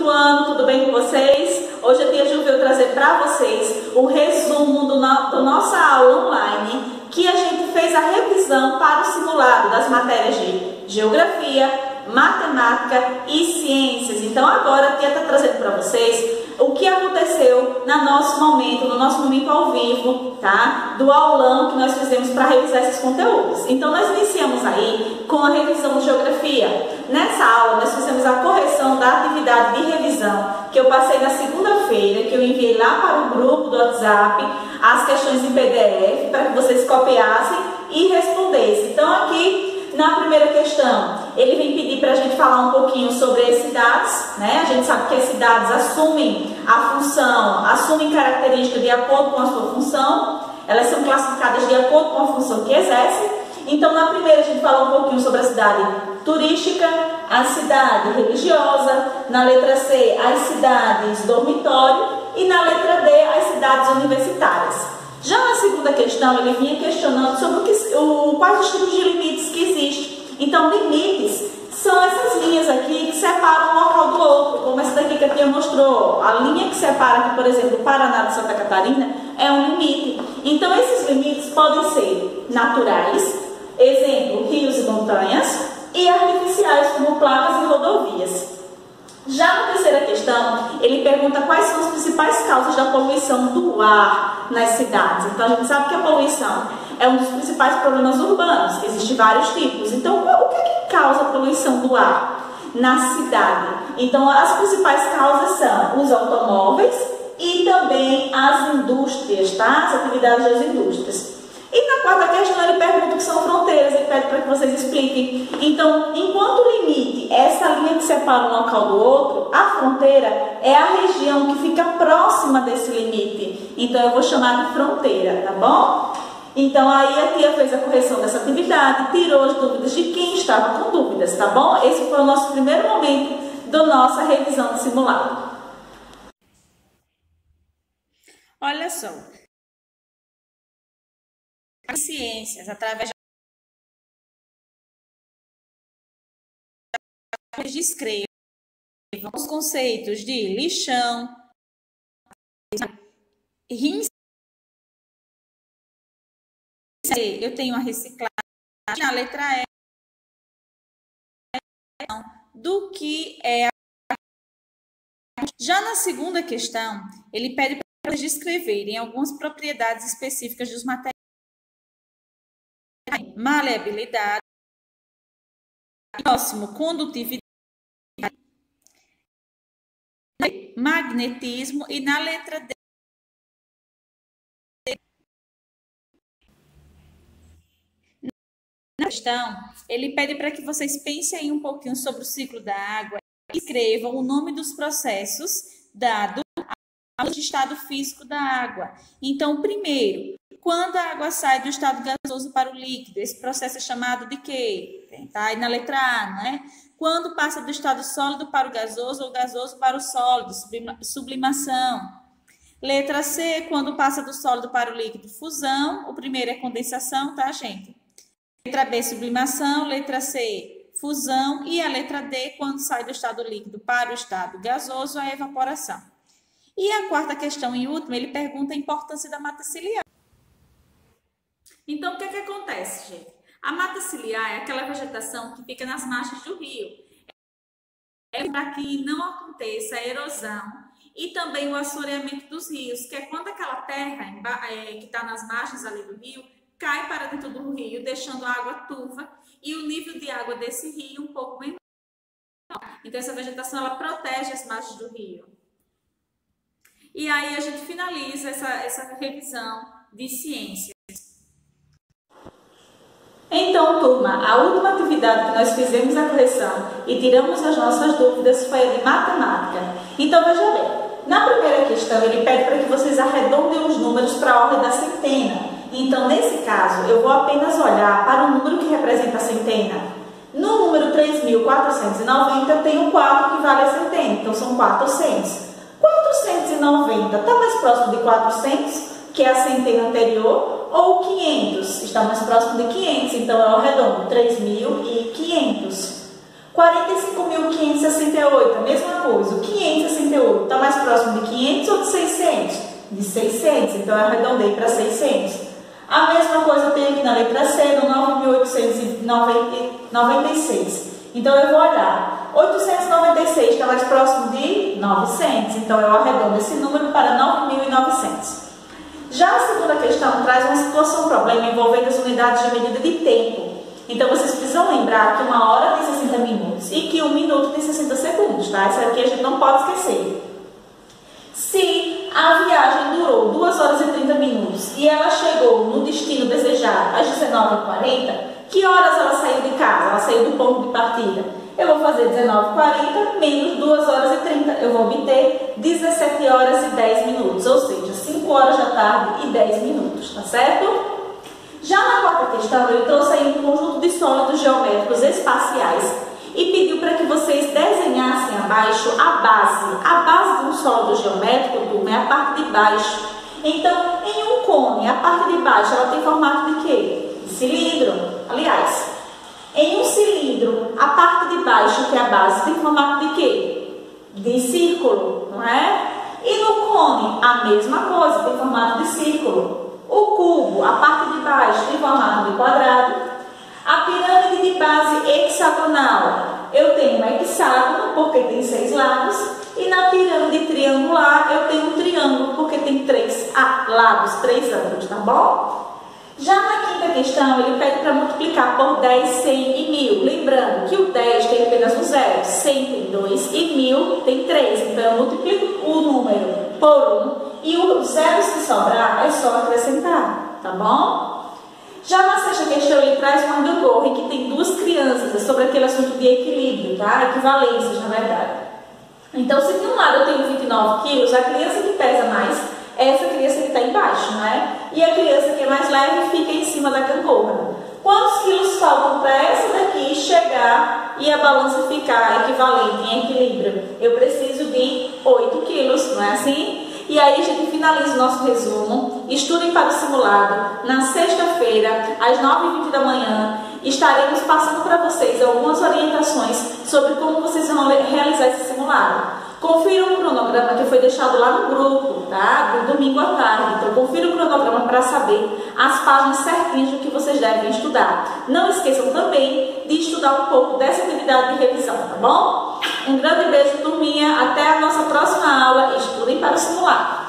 quinto ano, tudo bem com vocês? Hoje a tia Ju veio trazer para vocês o resumo da nossa aula online, que a gente fez a revisão para o simulado das matérias de Geografia, Matemática e Ciências. Então agora a tia está trazendo para vocês o que aconteceu no nosso momento ao vivo, tá? Do aulão que nós fizemos para revisar esses conteúdos. Então nós iniciamos aí com a revisão de Geografia. Nessa aula nós fizemos a correção da atividade de revisão que eu passei na segunda-feira, que eu enviei lá para o grupo do WhatsApp, as questões em PDF, para que vocês copiassem e respondessem. Então aqui, na primeira questão, ele vem pedir para a gente falar um pouquinho sobre as cidades, né? A gente sabe que as cidades assumem características de acordo com a sua função, elas são classificadas de acordo com a função que exercem. Então, na primeira, a gente fala um pouquinho sobre a cidade turística, a cidade religiosa, na letra C, as cidades dormitório e na letra D, as cidades universitárias. Já na segunda questão, ele vinha questionando sobre quais os tipos de limites que existem. Então, limites são essas linhas aqui que separam um local do outro, como essa daqui que a tia mostrou. A linha que separa aqui, por exemplo, o Paraná de Santa Catarina é um limite. Então, esses limites podem ser naturais, exemplo, rios e montanhas, e artificiais, como placas e rodovias. Já na terceira questão, ele pergunta quais são as principais causas da poluição do ar nas cidades. Então, a gente sabe que a poluição é um dos principais problemas urbanos. Existem vários tipos. Então, o que é que causa a poluição do ar na cidade? Então, as principais causas são os automóveis e também as indústrias, tá? As atividades das indústrias. E na quarta questão ele pergunta o que são fronteiras, ele pede para que vocês expliquem. Então, enquanto o limite é essa linha que separa um local do outro, a fronteira é a região que fica próxima desse limite. Então, eu vou chamar de fronteira, tá bom? Então, aí a tia fez a correção dessa atividade, tirou as dúvidas de quem estava com dúvidas, tá bom? Esse foi o nosso primeiro momento da nossa revisão do simulado. Olha só. Ciências, através de descrevam os conceitos de lixão, eu tenho a reciclagem, na letra E, do que é. Já na segunda questão, ele pede para eles descreverem algumas propriedades específicas dos materiais. Maleabilidade, próximo, condutividade, magnetismo e na letra D. Na questão, ele pede para que vocês pensem aí um pouquinho sobre o ciclo da água e escrevam o nome dos processos dado ao estado físico da água. Então, primeiro, quando a água sai do estado gasoso para o líquido, esse processo é chamado de quê? Está aí na letra A, não é? Quando passa do estado sólido para o gasoso ou gasoso para o sólido, sublimação. Letra C, quando passa do sólido para o líquido, fusão. O primeiro é condensação, tá, gente? Letra B, sublimação. Letra C, fusão. E a letra D, quando sai do estado líquido para o estado gasoso, a evaporação. E a quarta questão e última, ele pergunta a importância da mata ciliar. Então, o que é que acontece, gente? A mata ciliar é aquela vegetação que fica nas margens do rio. É para que não aconteça a erosão e também o assoreamento dos rios, que é quando aquela terra que está nas margens ali do rio cai para dentro do rio, deixando a água turva e o nível de água desse rio um pouco menor. Então, essa vegetação ela protege as margens do rio. E aí a gente finaliza essa revisão de ciências. Então, turma, a última atividade que nós fizemos a correção e tiramos as nossas dúvidas foi a de matemática. Então, veja bem, na primeira questão ele pede para que vocês arredondem os números para a ordem da centena. Então, nesse caso, eu vou apenas olhar para o número que representa a centena. No número 3.490 tem um 4 que vale a centena, então são 400. 490 está mais próximo de 400, que é a centena anterior, ou 500? Está mais próximo de 500, então é o redondo, 3.500. 45.568, a mesma coisa. O 568 está mais próximo de 500 ou de 600? De 600, então eu arredondei para 600. A mesma coisa eu tenho aqui na letra C, no 9.896. Então eu vou olhar. 896 está mais próximo de 900, então eu arredondo esse número para 9.900. Já a segunda questão traz uma situação, problema envolvendo as unidades de medida de tempo. Então, vocês precisam lembrar que uma hora tem 60 minutos e que um minuto tem 60 segundos, tá? Isso aqui a gente não pode esquecer. Se a viagem durou 2 horas e 30 minutos e ela chegou no destino desejado às 19h40, que horas ela saiu de casa? Ela saiu do ponto de partida. Eu vou fazer 19h40 menos 2 horas e 30. Eu vou obter 17 horas e 10 minutos, ou seja, 5 horas da tarde e 10 minutos, tá certo? Já na quarta questão, ele trouxe aí um conjunto de sólidos geométricos espaciais e pediu para que vocês desenhassem abaixo a base. A base de um sólido geométrico, turma, é a parte de baixo. Então, em um cone, a parte de baixo, ela tem formato de quê? De cilindro. Aliás, em um cilindro, a parte de baixo, que é a base, tem formato de quê? De círculo, não é? E no cone, a mesma coisa, tem formato de círculo. O cubo, a parte de baixo, tem formato de quadrado. A pirâmide de base hexagonal, eu tenho um hexágono, porque tem 6 lados. E na pirâmide triangular, eu tenho um triângulo, porque tem 3 lados, 3 ângulos, tá bom? Já na quinta questão, ele pede para multiplicar por 10, 100 e 1000. Lembrando que o 10 tem apenas um zero, 100 tem 2 e 1000 tem 3. Então, eu multiplico o número por 1 e os zeros que sobrar é só acrescentar, tá bom? Já na sexta questão, ele traz uma gangorra em que tem 2 crianças, é sobre aquele assunto de equilíbrio, tá? Equivalências, na verdade. Então, se de um lado eu tenho 29 quilos, a criança que pesa mais é essa criança que está embaixo, né? E a criança que é mais leve fica em cima da gangorra. Quantos quilos faltam para essa daqui chegar e a balança ficar equivalente, em equilíbrio? Eu preciso de 8 quilos, não é assim? E aí a gente finaliza o nosso resumo. Estudem para o simulado. Na sexta-feira, às 9h20 da manhã, estaremos passando para vocês algumas orientações sobre como vocês vão realizar esse simulado. Confira o cronograma que foi deixado lá no grupo, tá? Do domingo à tarde. Então, confira o cronograma para saber as páginas certinhas do que vocês devem estudar. Não esqueçam também de estudar um pouco dessa atividade de revisão, tá bom? Um grande beijo, turminha. Até a nossa próxima aula. Estudem para o simulado.